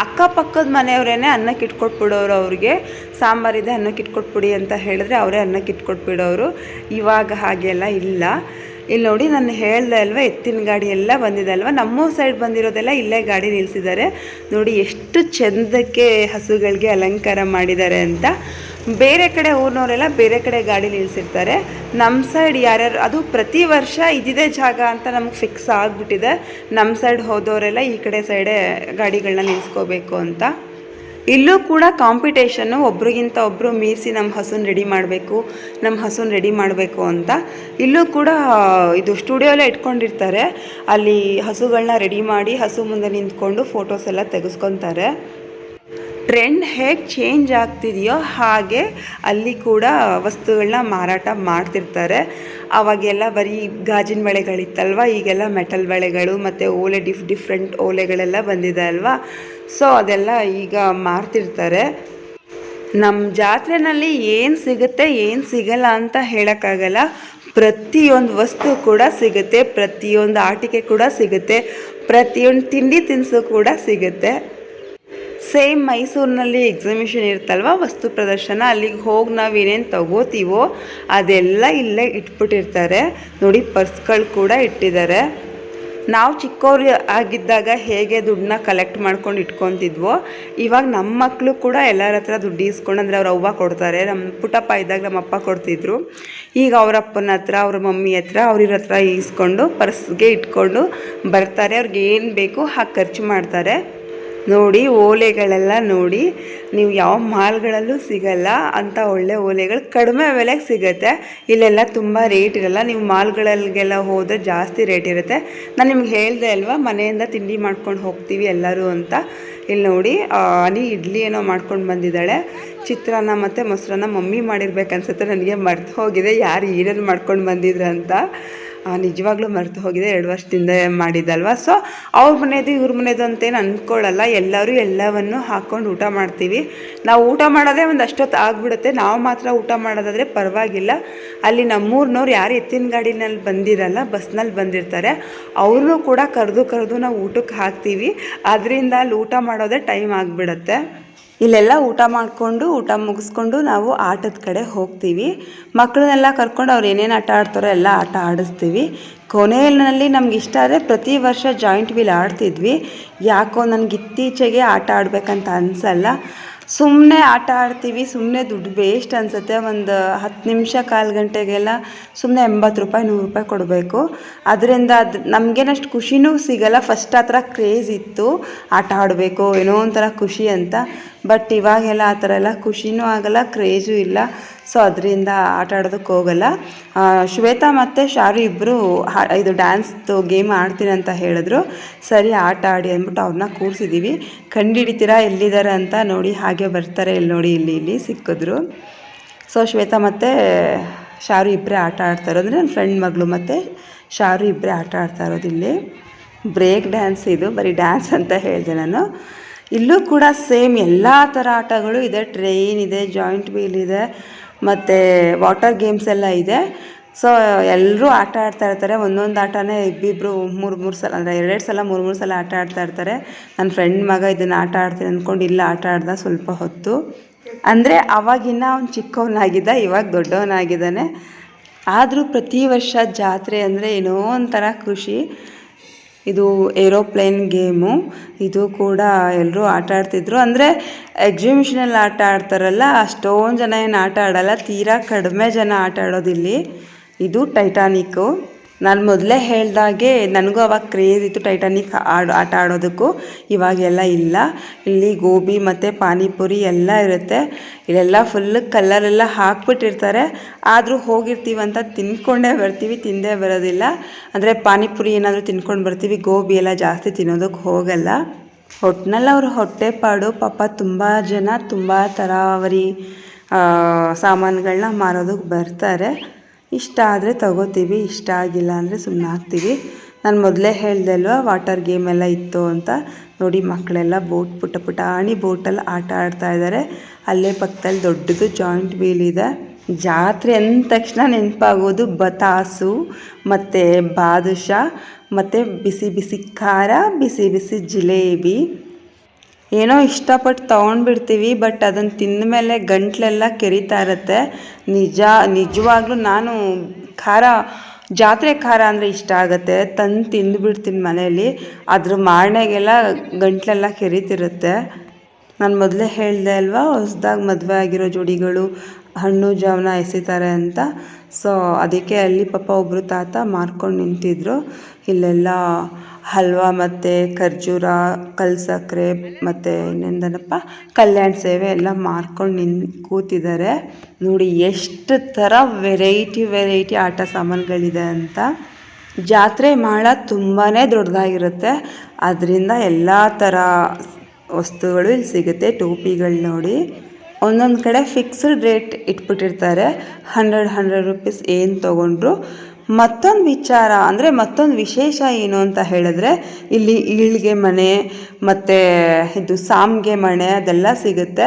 ಅಕ್ಕಪಕ್ಕದ ಮನೆಯವರೇ ಅನ್ನಕ್ಕೆ ಇಟ್ಕೊಟ್ಬಿಡೋರು. ಅವ್ರಿಗೆ ಸಾಂಬಾರಿದೆ ಅನ್ನಕ್ಕೆ ಇಟ್ಕೊಟ್ಬಿಡಿ ಅಂತ ಹೇಳಿದ್ರೆ ಅವರೇ ಅನ್ನಕ್ಕೆ ಇಟ್ಕೊಟ್ಬಿಡೋರು. ಇವಾಗ ಹಾಗೆಲ್ಲ ಇಲ್ಲ. ಇಲ್ಲಿ ನೋಡಿ, ನಾನು ಹೇಳ್ದೆ ಅಲ್ವ ಎತ್ತಿನ ಗಾಡಿ ಎಲ್ಲ ಬಂದಿದೆ ಅಲ್ವ, ನಮ್ಮೂರ ಸೈಡ್ ಬಂದಿರೋದೆಲ್ಲ ಇಲ್ಲೇ ಗಾಡಿ ನಿಲ್ಲಿಸಿದ್ದಾರೆ. ನೋಡಿ ಎಷ್ಟು ಚೆಂದಕ್ಕೆ ಹಸುಗಳಿಗೆ ಅಲಂಕಾರ ಮಾಡಿದ್ದಾರೆ ಅಂತ. ಬೇರೆ ಕಡೆ ಊರಿನವರೆಲ್ಲ ಬೇರೆ ಕಡೆ ಗಾಡಿ ನಿಲ್ಲಿಸಿರ್ತಾರೆ. ನಮ್ಮ ಸೈಡ್ ಯಾರ್ಯಾರು, ಅದು ಪ್ರತಿ ವರ್ಷ ಇದಿದೆ ಜಾಗ ಅಂತ ನಮಗೆ ಫಿಕ್ಸ್ ಆಗಿಬಿಟ್ಟಿದೆ. ನಮ್ಮ ಸೈಡ್ ಹೋದವರೆಲ್ಲ ಈ ಕಡೆ ಸೈಡೇ ಗಾಡಿಗಳನ್ನ ನಿಲ್ಲಿಸ್ಕೋಬೇಕು ಅಂತ. ಇಲ್ಲೂ ಕೂಡ ಕಾಂಪಿಟೇಷನ್ನು, ಒಬ್ರಿಗಿಂತ ಒಬ್ಬರು ಮೀರಿಸಿ ನಮ್ಮ ಹಸುನ ರೆಡಿ ಮಾಡಬೇಕು ಅಂತ. ಇಲ್ಲೂ ಕೂಡ ಇದು ಸ್ಟುಡಿಯೋಲ್ಲೇ ಇಟ್ಕೊಂಡಿರ್ತಾರೆ. ಅಲ್ಲಿ ಹಸುಗಳನ್ನ ರೆಡಿ ಮಾಡಿ ಹಸು ಮುಂದೆ ನಿಂತ್ಕೊಂಡು ಫೋಟೋಸ್ ಎಲ್ಲ ತೆಗೆಸ್ಕೊತಾರೆ. ಟ್ರೆಂಡ್ ಹೇಗೆ ಚೇಂಜ್ ಆಗ್ತಿದೆಯೋ ಹಾಗೆ ಅಲ್ಲಿ ಕೂಡ ವಸ್ತುಗಳನ್ನ ಮಾರಾಟ ಮಾಡ್ತಿರ್ತಾರೆ. ಅವಾಗೆಲ್ಲ ಬರೀ ಗಾಜಿನ ಬಳೆಗಳಿತ್ತಲ್ವ, ಈಗೆಲ್ಲ ಮೆಟಲ್ ಬಳೆಗಳು ಮತ್ತು ಓಲೆ ಡಿಫ್ರೆಂಟ್ ಓಲೆಗಳೆಲ್ಲ ಬಂದಿದೆ ಅಲ್ವಾ. ಸೊ ಅದೆಲ್ಲ ಈಗ ಮಾರ್ತಿರ್ತಾರೆ. ನಮ್ಮ ಜಾತ್ರೆಯಲ್ಲಿ ಏನು ಸಿಗುತ್ತೆ ಏನು ಸಿಗಲ್ಲ ಅಂತ ಹೇಳೋಕ್ಕಾಗಲ್ಲ. ಪ್ರತಿಯೊಂದು ವಸ್ತು ಕೂಡ ಸಿಗುತ್ತೆ, ಪ್ರತಿಯೊಂದು ಆಟಿಕೆ ಕೂಡ ಸಿಗುತ್ತೆ, ಪ್ರತಿಯೊಂದು ತಿಂಡಿ ತಿನಿಸು ಕೂಡ ಸಿಗುತ್ತೆ. ಸೇಮ್ ಮೈಸೂರಿನಲ್ಲಿ ಎಕ್ಸಿಬಿಷನ್ ಇರುತ್ತಲ್ವ, ವಸ್ತು ಪ್ರದರ್ಶನ, ಅಲ್ಲಿಗೆ ಹೋಗಿ ನಾವು ಏನೇನು ತಗೋತೀವೋ ಅದೆಲ್ಲ ಇಲ್ಲೇ ಇಟ್ಬಿಟ್ಟಿರ್ತಾರೆ. ನೋಡಿ, ಪರ್ಸ್ಗಳು ಕೂಡ ಇಟ್ಟಿದ್ದಾರೆ. ನಾವು ಚಿಕ್ಕವ್ರು ಆಗಿದ್ದಾಗ ಹೇಗೆ ದುಡ್ಡನ್ನ ಕಲೆಕ್ಟ್ ಮಾಡ್ಕೊಂಡು ಇಟ್ಕೊತಿದ್ವೋ, ಇವಾಗ ನಮ್ಮ ಮಕ್ಕಳು ಕೂಡ ಎಲ್ಲರ ಹತ್ರ ದುಡ್ಡು ಇಸ್ಕೊಂಡು, ಅಂದರೆ ಅವ್ರ ಅವ್ವ ಕೊಡ್ತಾರೆ. ನಮ್ಮ ಪುಟ್ಟಪ್ಪ ಇದ್ದಾಗ ನಮ್ಮ ಅಪ್ಪ ಕೊಡ್ತಿದ್ರು. ಈಗ ಅವ್ರ ಅಪ್ಪನ ಹತ್ರ, ಅವ್ರ ಮಮ್ಮಿ ಹತ್ರ, ಅವ್ರ ಹತ್ರ ಈಸ್ಕೊಂಡು ಪರ್ಸ್ಗೆ ಇಟ್ಕೊಂಡು ಬರ್ತಾರೆ. ಅವ್ರಿಗೆ ಏನು ಬೇಕು ಹಾಗೆ ಖರ್ಚು ಮಾಡ್ತಾರೆ. ನೋಡಿ, ಓಲೆಗಳೆಲ್ಲ ನೋಡಿ, ನೀವು ಯಾವ ಮಾಲ್ಗಳಲ್ಲೂ ಸಿಗಲ್ಲ ಅಂಥ ಒಳ್ಳೆ ಓಲೆಗಳು ಕಡಿಮೆ ಬೆಲೆಗೆ ಸಿಗುತ್ತೆ. ಇಲ್ಲೆಲ್ಲ ತುಂಬ ರೇಟ್ ಇರಲ್ಲ. ನೀವು ಮಾಲ್ಗಳಲ್ಲಿಗೆಲ್ಲ ಹೋದರೆ ಜಾಸ್ತಿ ರೇಟ್ ಇರುತ್ತೆ. ನಾನು ನಿಮ್ಗೆ ಹೇಳಿದೆ ಅಲ್ವಾ, ಮನೆಯಿಂದ ತಿಂಡಿ ಮಾಡ್ಕೊಂಡು ಹೋಗ್ತೀವಿ ಎಲ್ಲರೂ ಅಂತ. ಇಲ್ಲಿ ನೋಡಿ, ಇಡ್ಲಿ ಏನೋ ಮಾಡ್ಕೊಂಡು ಬಂದಿದ್ದಾಳೆ. ಚಿತ್ರಾನ್ನ ಮತ್ತು ಮೊಸರನ್ನ ಮಮ್ಮಿ ಮಾಡಿರ್ಬೇಕನ್ಸುತ್ತೆ. ನನಗೆ ಮರ್ತು ಹೋಗಿದೆ ಯಾರು ಏನೇನು ಮಾಡ್ಕೊಂಡು ಬಂದಿದ್ರು ಅಂತ. ನಿಜವಾಗ್ಲೂ ಮರೆತು ಹೋಗಿದೆ, 2 ವರ್ಷದಿಂದ ಮಾಡಿದ್ದಲ್ವ. ಸೊ ಅವ್ರ ಮನೆಯದು ಇವ್ರ ಮನೆಯದು ಅಂತೇನು ಅಂದ್ಕೊಳ್ಳಲ್ಲ. ಎಲ್ಲರೂ ಎಲ್ಲವನ್ನು ಹಾಕ್ಕೊಂಡು ಊಟ ಮಾಡ್ತೀವಿ. ನಾವು ಊಟ ಮಾಡೋದೇ ಒಂದು ಅಷ್ಟೊತ್ತು ಆಗಿಬಿಡುತ್ತೆ. ನಾವು ಮಾತ್ರ ಊಟ ಮಾಡೋದಾದರೆ ಪರವಾಗಿಲ್ಲ. ಅಲ್ಲಿ ನಮ್ಮೂರಿನವ್ರು ಯಾರು ಎತ್ತಿನ ಗಾಡಿನಲ್ಲಿ ಬಂದಿರಲ್ಲ, ಬಸ್ನಲ್ಲಿ ಬಂದಿರ್ತಾರೆ, ಅವ್ರನ್ನೂ ಕೂಡ ಕರೆದು ನಾವು ಊಟಕ್ಕೆ ಹಾಕ್ತೀವಿ. ಅದರಿಂದ ಅಲ್ಲಿ ಊಟ ಮಾಡೋದೇ ಟೈಮ್ ಆಗಿಬಿಡುತ್ತೆ. ಇಲ್ಲೆಲ್ಲ ಊಟ ಮುಗಿಸ್ಕೊಂಡು ನಾವು ಆಟದ ಕಡೆ ಹೋಗ್ತೀವಿ. ಮಕ್ಕಳನ್ನೆಲ್ಲ ಕರ್ಕೊಂಡು ಅವ್ರು ಏನೇನು ಆಟ ಆಡ್ತಾರೋ ಎಲ್ಲ ಆಟ ಆಡಿಸ್ತೀವಿ. ಕೊನೆಯಲ್ಲಿ ನಮ್ಗೆ ಇಷ್ಟ ಆದರೆ ಪ್ರತಿ ವರ್ಷ ಜಾಯಿಂಟ್ ವೀಲ್ ಆಡ್ತಿದ್ವಿ. ಯಾಕೋ ನನಗೆ ಇತ್ತೀಚೆಗೆ ಆಟ ಆಡಬೇಕಂತ ಅನಿಸಲ್ಲ. ಸುಮ್ಮನೆ ಆಟ ಆಡ್ತೀವಿ, ಸುಮ್ಮನೆ ದುಡ್ಡು ವೇಸ್ಟ್ ಅನಿಸುತ್ತೆ. ಒಂದು 10 ನಿಮಿಷ 1/4 ಗಂಟೆಗೆಲ್ಲ ಸುಮ್ಮನೆ 80 ರೂಪಾಯಿ 100 ರೂಪಾಯಿ ಕೊಡಬೇಕು. ಅದರಿಂದ ನಮಗೇನಷ್ಟು ಖುಷಿನೂ ಸಿಗಲ್ಲ. ಫಸ್ಟ್ ಆ ಥರ ಕ್ರೇಜ್ ಇತ್ತು, ಆಟ ಆಡಬೇಕು ಏನೋ ಒಂಥರ ಖುಷಿ ಅಂತ. ಬಟ್ ಇವಾಗೆಲ್ಲ ಆ ಥರ ಎಲ್ಲ ಖುಷಿನೂ ಆಗಲ್ಲ, ಕ್ರೇಜು ಇಲ್ಲ. ಸೊ ಅದರಿಂದ ಆಟ ಆಡೋದಕ್ಕೆ ಹೋಗಲ್ಲ. ಶ್ವೇತಾ ಮತ್ತು ಶಾರು ಇಬ್ಬರು ಇದು ಡ್ಯಾನ್ಸ್ದು ಗೇಮ್ ಆಡ್ತೀನಿ ಅಂತ ಹೇಳಿದ್ರು. ಸರಿ ಆಟ ಆಡಿ ಅಂದ್ಬಿಟ್ಟು ಅವ್ರನ್ನ ಕೂರಿಸಿದ್ದೀವಿ. ಕಂಡುಹಿಡಿತೀರಾ ಎಲ್ಲಿದ್ದಾರೆ ಅಂತ ನೋಡಿ, ಹಾಗೆ ಬರ್ತಾರೆ. ಇಲ್ಲಿ ನೋಡಿ, ಇಲ್ಲಿ ಸಿಕ್ಕಿದ್ರು. ಸೊ ಶ್ವೇತಾ ಮತ್ತು ಶಾರು ಇಬ್ಬರೇ ಆಟ ಆಡ್ತಾ ಇರೋದು. ನನ್ನ ಫ್ರೆಂಡ್ ಮಗಳು ಮತ್ತು ಶಾರು ಇಬ್ಬರೇ ಆಟ ಆಡ್ತಾ ಇರೋದು. ಇಲ್ಲಿ ಬ್ರೇಕ್ ಡ್ಯಾನ್ಸ್, ಇದು ಬರೀ ಡ್ಯಾನ್ಸ್ ಅಂತ ಹೇಳಿದೆ ನಾನು. ಇಲ್ಲೂ ಕೂಡ ಸೇಮ್ ಎಲ್ಲ ಥರ ಆಟಗಳು ಇದೆ. ಟ್ರೈನ್ ಇದೆ, ಜಾಯಿಂಟ್ ವೀಲ್ ಇದೆ, ಮತ್ತು ವಾಟರ್ ಗೇಮ್ಸ್ ಎಲ್ಲ ಇದೆ. ಸೊ ಎಲ್ಲರೂ ಆಟ ಆಡ್ತಾ ಇರ್ತಾರೆ. ಒಂದೊಂದು ಆಟನೇ ಇಬ್ಬಿಬ್ಬರು 3 ಸಲ, ಅಂದರೆ 2 ಸಲ 3 ಸಲ ಆಟ ಆಡ್ತಾ ಇರ್ತಾರೆ. ನನ್ನ ಫ್ರೆಂಡ್ ಮಗ ಇದನ್ನು ಆಟ ಆಡ್ತೀನಿ ಅಂದ್ಕೊಂಡು ಇಲ್ಲ ಆಟ ಆಡ್ದ ಸ್ವಲ್ಪ ಹೊತ್ತು. ಅಂದರೆ ಅವಾಗಿನ್ನ ಅವ್ನು ಚಿಕ್ಕವನಾಗಿದ್ದ, ಇವಾಗ ದೊಡ್ಡವನಾಗಿದ್ದಾನೆ. ಆದರೂ ಪ್ರತಿ ವರ್ಷ ಜಾತ್ರೆ ಅಂದರೆ ಏನೋ ಒಂಥರ ಖುಷಿ. ಇದು ಏರೋಪ್ಲೇನ್ ಗೇಮು. ಇದು ಕೂಡ ಎಲ್ಲರೂ ಆಟ ಆಡ್ತಿದ್ರು. ಅಂದರೆ ಎಕ್ಸಿಬಿಷನಲ್ಲಿ ಆಟ ಆಡ್ತಾರಲ್ಲ ಅಷ್ಟೊಂದು ಜನ ಏನು ಆಟ ಆಡಲ್ಲ, ತೀರಾ ಕಡಿಮೆ ಜನ ಆಟ ಆಡೋದಿಲ್ಲಿ. ಇದು ಟೈಟಾನಿಕ್ಕು. ನಾನು ಮೊದಲೇ ಹೇಳ್ದಾಗೆ ನನಗೂ ಅವಾಗ ಕ್ರೇಜ್ ಇತ್ತು ಟೈಟಾನಿಕ್ ಆಟ ಆಡೋದಕ್ಕೂ. ಇವಾಗೆಲ್ಲ ಇಲ್ಲ. ಇಲ್ಲಿ ಗೋಬಿ ಮತ್ತು ಪಾನಿಪುರಿ ಎಲ್ಲ ಇರುತ್ತೆ. ಇಲ್ಲೆಲ್ಲ ಫುಲ್ ಕಲ್ಲರೆಲ್ಲ ಹಾಕ್ಬಿಟ್ಟಿರ್ತಾರೆ. ಆದರೂ ಹೋಗಿರ್ತೀವಂತ ತಿನ್ಕೊಂಡೇ ಬರ್ತೀವಿ, ತಿಂದೇ ಬರೋದಿಲ್ಲ. ಅಂದರೆ ಪಾನಿಪುರಿ ಏನಾದರೂ ತಿನ್ಕೊಂಡು ಬರ್ತೀವಿ, ಗೋಬಿ ಎಲ್ಲ ಜಾಸ್ತಿ ತಿನ್ನೋದಕ್ಕೆ ಹೋಗಲ್ಲ. ಒಟ್ಟಿನಲ್ಲಿ ಅವ್ರ ಹೊಟ್ಟೆಪಾಡು ಪಾಪ ತುಂಬ ಜನ ತುಂಬ ತರಾವರಿ ಸಾಮಾನುಗಳನ್ನ ಮಾರೋದಕ್ಕೆ ಬರ್ತಾರೆ. ಇಷ್ಟ ಆದರೆ ತಗೋತೀವಿ, ಇಷ್ಟ ಆಗಿಲ್ಲ ಅಂದರೆ ಸುಮ್ಮನೆ ಆಗ್ತೀವಿ. ನಾನು ಮೊದಲೇ ಹೇಳ್ದೆ ಅಲ್ವಾ ವಾಟರ್ ಗೇಮ್ ಎಲ್ಲ ಇತ್ತು ಅಂತ. ನೋಡಿ ಮಕ್ಕಳೆಲ್ಲ ಪುಟಾಣಿ ಬೋಟಲ್ಲಿ ಆಟ ಆಡ್ತಾ ಇದ್ದಾರೆ. ಅಲ್ಲೇ ಪಕ್ಕದಲ್ಲಿ ದೊಡ್ಡದು ಜಾಯಿಂಟ್ ವೀಲ್ ಇದೆ. ಜಾತ್ರೆ ಅಂದ ತಕ್ಷಣ ನೆನಪಾಗೋದು ಬತಾಸು ಮತ್ತು ಬಾದುಷಾ ಮತ್ತು ಬಿಸಿ ಬಿಸಿ ಖಾರ, ಬಿಸಿ ಬಿಸಿ ಜಿಲೇಬಿ. ಏನೋ ಇಷ್ಟಪಟ್ಟು ತೊಗೊಂಡ್ಬಿಡ್ತೀವಿ, ಬಟ್ ಅದನ್ನು ತಿಂದ ಮೇಲೆ ಗಂಟ್ಲೆಲ್ಲ ಕೆರಿತಾ ಇರುತ್ತೆ. ನಿಜವಾಗ್ಲೂ ನಾನು ಜಾತ್ರೆ ಖಾರ ಅಂದರೆ ಇಷ್ಟ ಆಗುತ್ತೆ, ತಂದು ತಿಂದುಬಿಡ್ತೀನಿ ಮನೆಯಲ್ಲಿ. ಅದ್ರ ಮಾರನೆಗೆಲ್ಲ ಗಂಟ್ಲೆಲ್ಲ ಕೆರಿತಿರುತ್ತೆ. ನಾನು ಮೊದಲೇ ಹೇಳಿದೆ ಅಲ್ವಾ, ಹೊಸ್ದಾಗಿ ಮದುವೆ ಆಗಿರೋ ಜೋಡಿಗಳು ಹಣ್ಣು ಜಾವನ ಎಸಿತಾರೆ ಅಂತ. ಸೊ ಅದಕ್ಕೆ ಅಲ್ಲಿ ಪಾಪ ಒಬ್ಬರು ತಾತ ಮಾರ್ಕೊಂಡು ನಿಂತಿದ್ರು. ಇಲ್ಲೆಲ್ಲ ಹಲ್ವಾ ಮತ್ತು ಖರ್ಜೂರ, ಕಲ್ಸಕ್ಕರೆ ಮತ್ತು ಇನ್ನೊಂದನಪ್ಪ ಕಲ್ಯಾಣ ಸೇವೆ ಎಲ್ಲ ಮಾರ್ಕೊಂಡು ಕೂತಿದ್ದಾರೆ. ನೋಡಿ ಎಷ್ಟು ಥರ ವೆರೈಟಿ ಆಟ ಸಾಮಾನುಗಳಿದೆ ಅಂತ. ಜಾತ್ರೆ ಮಾಳ ತುಂಬಾ ದೊಡ್ಡದಾಗಿರುತ್ತೆ. ಅದರಿಂದ ಎಲ್ಲ ಥರ ವಸ್ತುಗಳು ಇಲ್ಲಿ ಸಿಗುತ್ತೆ. ಟೋಪಿಗಳು ನೋಡಿ, ಒಂದೊಂದು ಕಡೆ ಫಿಕ್ಸ್ಡ್ ರೇಟ್ ಇಟ್ಬಿಟ್ಟಿರ್ತಾರೆ. 100 ರೂಪೀಸ್ ಏನು ತೊಗೊಂಡ್ರು. ಮತ್ತೊಂದು ವಿಚಾರ ಅಂದರೆ ಮತ್ತೊಂದು ವಿಶೇಷ ಏನು ಅಂತ ಹೇಳಿದ್ರೆ, ಇಲ್ಲಿ ಈಳ್ಗೆ ಮನೆ ಮತ್ತು ಇದು ಸಾಮ್ಗೆ ಮಣೆ ಅದೆಲ್ಲ ಸಿಗುತ್ತೆ.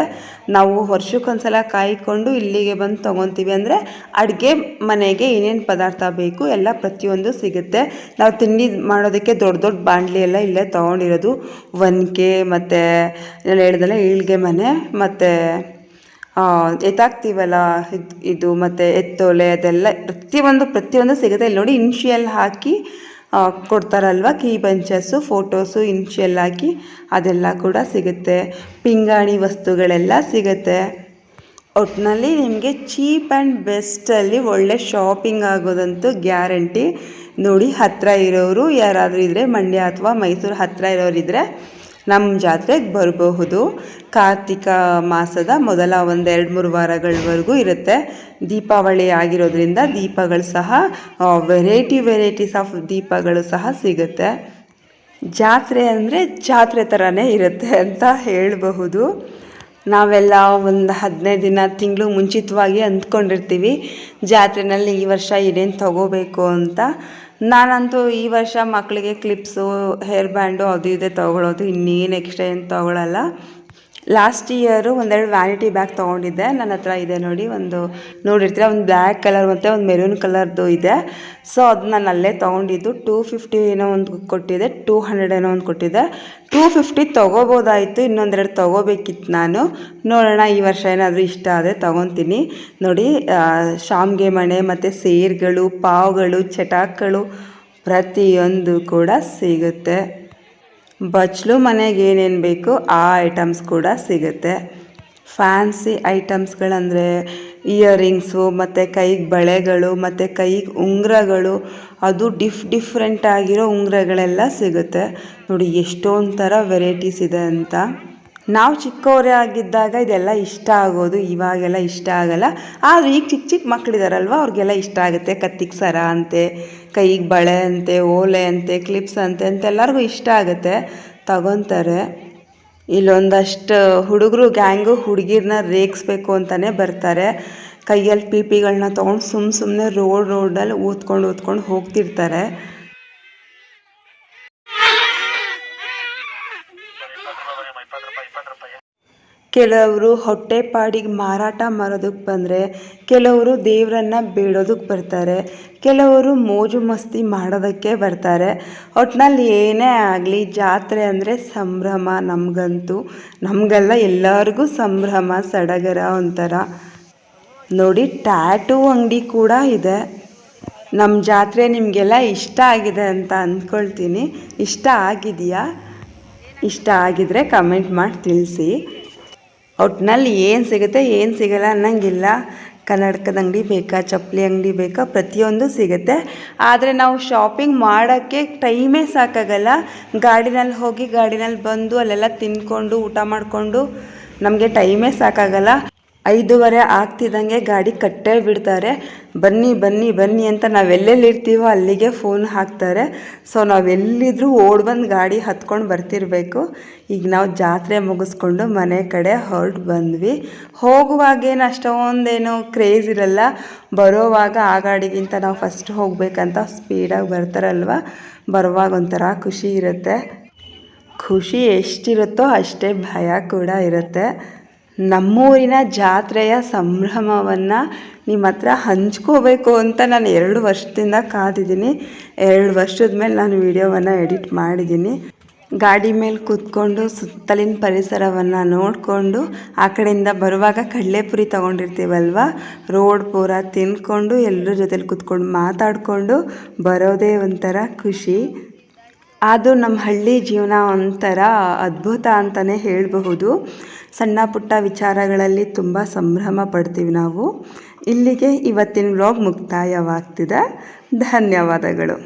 ನಾವು ವರ್ಷಕ್ಕೊಂದ್ಸಲ ಕಾಯ್ಕೊಂಡು ಇಲ್ಲಿಗೆ ಬಂದು ತೊಗೊತೀವಿ. ಅಂದರೆ ಅಡುಗೆ ಮನೆಗೆ ಏನೇನು ಪದಾರ್ಥ ಬೇಕು ಎಲ್ಲ ಪ್ರತಿಯೊಂದು ಸಿಗುತ್ತೆ. ನಾವು ತಿಂಡಿ ಮಾಡೋದಕ್ಕೆ ದೊಡ್ಡ ಬಾಣಲಿ ಎಲ್ಲ ಇಲ್ಲೇ ತೊಗೊಂಡಿರೋದು. ಒನಕೆ ಮತ್ತು ನಾನು ಹೇಳ್ದಲ್ಲ ಈಳ್ಗೆ ಮನೆ ಮತ್ತು ಎತ್ತಾಕ್ತೀವಲ್ಲ ಇದು ಮತ್ತು ಎತ್ತೋಲೆ ಅದೆಲ್ಲ ಪ್ರತಿಯೊಂದು ಸಿಗುತ್ತೆ. ಇಲ್ಲಿ ನೋಡಿ ಇನ್ಶಿಯಲ್ ಹಾಕಿ ಕೊಡ್ತಾರಲ್ವ, ಕೀ ಬಂಚಸ್ಸು, ಫೋಟೋಸು ಇನ್ಶಿಯಲ್ ಹಾಕಿ ಅದೆಲ್ಲ ಕೂಡ ಸಿಗುತ್ತೆ. ಪಿಂಗಾಣಿ ವಸ್ತುಗಳೆಲ್ಲ ಸಿಗುತ್ತೆ. ಒಟ್ಟಿನಲ್ಲಿ ನಿಮಗೆ ಚೀಪ್ ಆ್ಯಂಡ್ ಬೆಸ್ಟಲ್ಲಿ ಒಳ್ಳೆ ಶಾಪಿಂಗ್ ಆಗೋದಂತೂ ಗ್ಯಾರಂಟಿ. ನೋಡಿ, ಹತ್ತಿರ ಇರೋರು ಯಾರಾದರೂ ಇದ್ದರೆ, ಮಂಡ್ಯ ಅಥವಾ ಮೈಸೂರು ಹತ್ತಿರ ಇರೋರಿದ್ದರೆ ನಮ್ಮ ಜಾತ್ರೆಗೆ ಬರಬಹುದು. ಕಾರ್ತಿಕ ಮಾಸದ ಮೊದಲ 1-2-3 ವಾರಗಳವರೆಗೂ ಇರುತ್ತೆ. ದೀಪಾವಳಿ ಆಗಿರೋದ್ರಿಂದ ದೀಪಗಳು ಸಹ ವೆರೈಟೀಸ್ ಆಫ್ ದೀಪಗಳು ಸಹ ಸಿಗುತ್ತೆ. ಜಾತ್ರೆ ಅಂದರೆ ಜಾತ್ರೆ ಥರನೇ ಇರುತ್ತೆ ಅಂತ ಹೇಳಬಹುದು. ನಾವೆಲ್ಲ ಒಂದು 15 ದಿನ ತಿಂಗಳು ಮುಂಚಿತವಾಗಿ ಅಂದ್ಕೊಂಡಿರ್ತೀವಿ ಜಾತ್ರೆಯಲ್ಲಿ ಈ ವರ್ಷ ಏನೇನು ತೊಗೋಬೇಕು ಅಂತ. ನಾನಂತೂ ಈ ವರ್ಷ ಮಕ್ಕಳಿಗೆ ಕ್ಲಿಪ್ಸು, ಹೇರ್ ಬ್ಯಾಂಡು ಅದು ಇದೆ ತೊಗೊಳೋದು, ಇನ್ನೇನು ಎಕ್ಸ್ಟ್ರಾ ಏನು ತೊಗೊಳಲ್ಲ. ಲಾಸ್ಟ್ ಇಯರು 1-2 ವ್ಯಾನಿಟಿ ಬ್ಯಾಗ್ ತೊಗೊಂಡಿದ್ದೆ. ನನ್ನ ಹತ್ರ ಇದೆ ನೋಡಿ, ನೋಡಿರ್ತೀರ, ಒಂದು ಬ್ಲ್ಯಾಕ್ ಕಲರ್ ಮತ್ತು ಒಂದು ಮೆರೂನ್ ಕಲರ್ದು ಇದೆ. ಸೊ ಅದು ನಾನು ಅಲ್ಲೇ ತೊಗೊಂಡಿದ್ದು. 250 ಏನೋ ಒಂದು ಕೊಟ್ಟಿದೆ, 200 ಏನೋ ಒಂದು ಕೊಟ್ಟಿದೆ. 250 ತೊಗೋಬೋದಾಯಿತು, ಇನ್ನೊಂದೆರಡು ತೊಗೋಬೇಕಿತ್ತು ನಾನು. ನೋಡೋಣ, ಈ ವರ್ಷ ಏನಾದರೂ ಇಷ್ಟ ಆದರೆ ತೊಗೊತೀನಿ. ನೋಡಿ, ಶಾಮ್ಗೆ ಮಣೆ ಮತ್ತು ಸೇರ್ಗಳು, ಪಾವ್ಗಳು, ಚಟಾಕ್ಗಳು ಪ್ರತಿಯೊಂದು ಕೂಡ ಸಿಗುತ್ತೆ. ಬಚ್ಚಲು ಮನೆಗೆ ಏನೇನು ಬೇಕು ಆ ಐಟಮ್ಸ್ ಕೂಡ ಸಿಗುತ್ತೆ. ಫ್ಯಾನ್ಸಿ ಐಟಮ್ಸ್ಗಳಂದರೆ ಇಯರಿಂಗ್ಸು ಮತ್ತು ಕೈಗೆ ಬಳೆಗಳು ಮತ್ತು ಕೈಗೆ ಉಂಗುರಗಳು, ಅದು ಡಿಫ್ರೆಂಟ್ ಆಗಿರೋ ಉಂಗುರಗಳೆಲ್ಲ ಸಿಗುತ್ತೆ. ನೋಡಿ ಎಷ್ಟೊಂದು ಥರ ವೆರೈಟೀಸ್ ಇದೆ ಅಂತ. ನಾವು ಚಿಕ್ಕವರೇ ಆಗಿದ್ದಾಗ ಇದೆಲ್ಲ ಇಷ್ಟ ಆಗೋದು, ಇವಾಗೆಲ್ಲ ಇಷ್ಟ ಆಗಲ್ಲ. ಆದರೆ ಈಗ ಚಿಕ್ಕ ಮಕ್ಕಳಿದಾರಲ್ವ, ಅವ್ರಿಗೆಲ್ಲ ಇಷ್ಟ ಆಗುತ್ತೆ. ಕತ್ತಿಗೆ ಸರ ಅಂತೆ, ಕೈಗೆ ಬಳೆ ಅಂತೆ, ಓಲೆ ಅಂತೆ, ಕ್ಲಿಪ್ಸ್ ಅಂತೆ ಎಲ್ಲರಿಗೂ ಇಷ್ಟ ಆಗುತ್ತೆ, ತಗೊತಾರೆ. ಇಲ್ಲೊಂದಷ್ಟು ಹುಡುಗರು ಗ್ಯಾಂಗು ಹುಡುಗಿರನ್ನ ರೇಗಿಸ್ಬೇಕು ಅಂತಲೇ ಬರ್ತಾರೆ. ಕೈಯಲ್ಲಿ ಪಿಪಿಗಳನ್ನ ತೊಗೊಂಡು ಸುಮ್ಮನೆ ರೋಡಲ್ಲಿ ಊದ್ಕೊಂಡು ಹೋಗ್ತಿರ್ತಾರೆ. ಕೆಲವರು ಹೊಟ್ಟೆಪಾಡಿಗೆ ಮಾರಾಟ ಮಾಡೋದಕ್ಕೆ ಬಂದರೆ, ಕೆಲವರು ದೇವರನ್ನು ಬೇಡೋದಕ್ಕೆ ಬರ್ತಾರೆ, ಕೆಲವರು ಮೋಜು ಮಸ್ತಿ ಮಾಡೋದಕ್ಕೆ ಬರ್ತಾರೆ. ಒಟ್ಟಿನಲ್ಲಿ ಏನೇ ಆಗಲಿ ಜಾತ್ರೆ ಅಂದರೆ ಸಂಭ್ರಮ. ನಮಗೆಲ್ಲ ಎಲ್ಲರಿಗೂ ಸಂಭ್ರಮ, ಸಡಗರ ಒಂಥರ. ನೋಡಿ, ಟ್ಯಾಟೂ ಅಂಗಡಿ ಕೂಡ ಇದೆ. ನಮ್ಮ ಜಾತ್ರೆ ನಿಮಗೆಲ್ಲ ಇಷ್ಟ ಆಗಿದೆ ಅಂತ ಅಂದ್ಕೊಳ್ತೀನಿ. ಇಷ್ಟ ಆಗಿದೆಯಾ? ಇಷ್ಟ ಆಗಿದರೆ ಕಮೆಂಟ್ ಮಾಡಿ ತಿಳಿಸಿ. ಒಟ್ಟಿನಲ್ಲಿ ಏನು ಸಿಗುತ್ತೆ ಏನು ಸಿಗಲ್ಲ ಅನ್ನಂಗಿಲ್ಲ. ಕನ್ನಡಕದ ಅಂಗಡಿ ಬೇಕಾ, ಚಪ್ಪಲಿ ಅಂಗಡಿ ಬೇಕಾ, ಪ್ರತಿಯೊಂದು ಸಿಗುತ್ತೆ. ಆದರೆ ನಾವು ಶಾಪಿಂಗ್ ಮಾಡೋಕ್ಕೆ ಟೈಮೇ ಸಾಕಾಗಲ್ಲ. ಗಾಡಿನಲ್ಲಿ ಹೋಗಿ ಗಾಡಿನಲ್ಲಿ ಬಂದು ಅಲ್ಲೆಲ್ಲ ತಿಂದ್ಕೊಂಡು ಊಟ ಮಾಡಿಕೊಂಡು ನಮಗೆ ಟೈಮೇ ಸಾಕಾಗಲ್ಲ. 5:30 ಆಗ್ತಿದ್ದಂಗೆ ಗಾಡಿ ಕಟ್ಟೇ ಬಿಡ್ತಾರೆ. ಬನ್ನಿ ಬನ್ನಿ ಬನ್ನಿ ಅಂತ ನಾವೆಲ್ಲೆಲ್ಲಿರ್ತೀವೋ ಅಲ್ಲಿಗೆ ಫೋನ್ ಹಾಕ್ತಾರೆ. ಸೊ ನಾವೆಲ್ಲಿದ್ದರೂ ಓಡಿ ಬಂದು ಗಾಡಿ ಹತ್ಕೊಂಡು ಬರ್ತಿರಬೇಕು. ಈಗ ನಾವು ಜಾತ್ರೆ ಮುಗಿಸ್ಕೊಂಡು ಮನೆ ಕಡೆ ಹೊರಟು ಬಂದ್ವಿ. ಹೋಗುವಾಗೇನು ಅಷ್ಟೊಂದೇನು ಕ್ರೇಜ್ ಇರಲ್ಲ. ಬರೋವಾಗ ಆ ಗಾಡಿಗಿಂತ ನಾವು ಫಸ್ಟ್ ಹೋಗಬೇಕಂತ ಸ್ಪೀಡಾಗಿ ಬರ್ತಾರಲ್ವ, ಬರುವಾಗ ಒಂಥರ ಖುಷಿ ಇರುತ್ತೆ. ಖುಷಿ ಎಷ್ಟಿರುತ್ತೋ ಅಷ್ಟೇ ಭಯ ಕೂಡ ಇರುತ್ತೆ. ನಮ್ಮೂರಿನ ಜಾತ್ರೆಯ ಸಂಭ್ರಮವನ್ನು ನಿಮ್ಮ ಹತ್ರ ಹಂಚ್ಕೋಬೇಕು ಅಂತ ನಾನು 2 ವರ್ಷದಿಂದ ಕಾದಿದ್ದೀನಿ. 2 ವರ್ಷದ ಮೇಲೆ ನಾನು ವಿಡಿಯೋವನ್ನು ಎಡಿಟ್ ಮಾಡಿದ್ದೀನಿ. ಗಾಡಿ ಮೇಲೆ ಕೂತ್ಕೊಂಡು ಸುತ್ತಲಿನ ಪರಿಸರವನ್ನು ನೋಡಿಕೊಂಡು, ಆ ಕಡೆಯಿಂದ ಬರುವಾಗ ಕಡಲೆಪುರಿ ತೊಗೊಂಡಿರ್ತೀವಲ್ವ, ರೋಡ್ ಪೂರ ತಿಂದ್ಕೊಂಡು ಎಲ್ಲರ ಜೊತೆಲಿ ಕೂತ್ಕೊಂಡು ಮಾತಾಡಿಕೊಂಡು ಬರೋದೇ ಒಂಥರ ಖುಷಿ. ಅದು ನಮ್ಮ ಹಳ್ಳಿ ಜೀವನ ಒಂಥರ ಅದ್ಭುತ ಅಂತಲೇ ಹೇಳಬಹುದು. ಸಣ್ಣ ಪುಟ್ಟ ವಿಚಾರಗಳಲ್ಲಿ ತುಂಬ ಸಂಭ್ರಮ ಪಡ್ತೀವಿ ನಾವು. ಇಲ್ಲಿಗೆ ಇವತ್ತಿನ ವ್ಲಾಗ್ ಮುಕ್ತಾಯವಾಗ್ತಿದೆ. ಧನ್ಯವಾದಗಳು.